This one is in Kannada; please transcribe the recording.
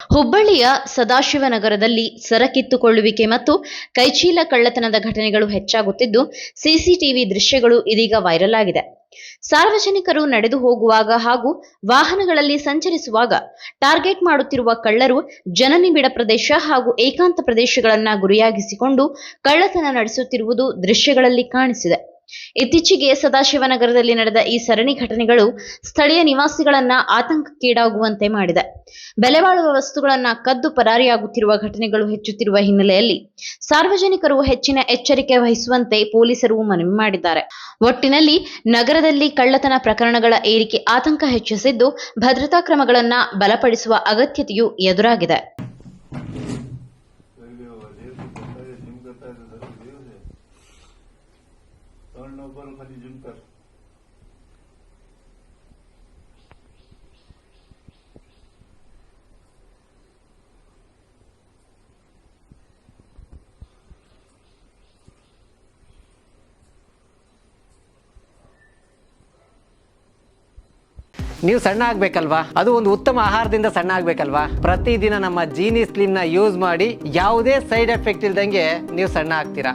ಹುಬ್ಬಳ್ಳಿಯ ಸದಾಶಿವನಗರದಲ್ಲಿ ಸರಕಿತ್ತುಕೊಳ್ಳುವಿಕೆ ಮತ್ತು ಕೈಚೀಲ ಕಳ್ಳತನದ ಘಟನೆಗಳು ಹೆಚ್ಚಾಗುತ್ತಿದ್ದು, ಸಿಸಿಟಿವಿ ದೃಶ್ಯಗಳು ಇದೀಗ ವೈರಲ್ ಆಗಿದೆ. ಸಾರ್ವಜನಿಕರು ನಡೆದು ಹೋಗುವಾಗ ಹಾಗೂ ವಾಹನಗಳಲ್ಲಿ ಸಂಚರಿಸುವಾಗ ಟಾರ್ಗೆಟ್ ಮಾಡುತ್ತಿರುವ ಕಳ್ಳರು ಜನನಿಬಿಡ ಪ್ರದೇಶ ಹಾಗೂ ಏಕಾಂತ ಪ್ರದೇಶಗಳನ್ನು ಗುರಿಯಾಗಿಸಿಕೊಂಡು ಕಳ್ಳತನ ನಡೆಸುತ್ತಿರುವುದು ದೃಶ್ಯಗಳಲ್ಲಿ ಕಾಣಿಸಿದೆ. ಇತ್ತೀಚೆಗೆ ಸದಾಶಿವನಗರದಲ್ಲಿ ನಡೆದ ಈ ಸರಣಿ ಘಟನೆಗಳು ಸ್ಥಳೀಯ ನಿವಾಸಿಗಳನ್ನ ಆತಂಕಕ್ಕೀಡಾಗುವಂತೆ ಮಾಡಿದೆ. ಬೆಲೆ ಬಾಳುವ ವಸ್ತುಗಳನ್ನ ಕದ್ದು ಪರಾರಿಯಾಗುತ್ತಿರುವ ಘಟನೆಗಳು ಹೆಚ್ಚುತ್ತಿರುವ ಹಿನ್ನೆಲೆಯಲ್ಲಿ ಸಾರ್ವಜನಿಕರು ಹೆಚ್ಚಿನ ಎಚ್ಚರಿಕೆ ವಹಿಸುವಂತೆ ಪೊಲೀಸರು ಮನವಿ ಮಾಡಿದ್ದಾರೆ. ಒಟ್ಟಿನಲ್ಲಿ ನಗರದಲ್ಲಿ ಕಳ್ಳತನ ಪ್ರಕರಣಗಳ ಏರಿಕೆ ಆತಂಕ ಹೆಚ್ಚಿಸಿದ್ದು, ಭದ್ರತಾ ಕ್ರಮಗಳನ್ನ ಬಲಪಡಿಸುವ ಅಗತ್ಯತೆಯು ಎದುರಾಗಿದೆ. ನೀವು ಸಣ್ಣ ಆಗ್ಬೇಕಲ್ವಾ? ಅದು ಒಂದು ಉತ್ತಮ ಆಹಾರದಿಂದ ಸಣ್ಣ ಆಗ್ಬೇಕಲ್ವಾ? ಪ್ರತಿದಿನ ನಮ್ಮ ಜೀನಿ ಸ್ಲಿಮ್ ನ ಯೂಸ್ ಮಾಡಿ ಯಾವುದೇ ಸೈಡ್ ಎಫೆಕ್ಟ್ ಇಲ್ದಂಗೆ ನೀವು ಸಣ್ಣ ಆಗ್ತೀರಾ.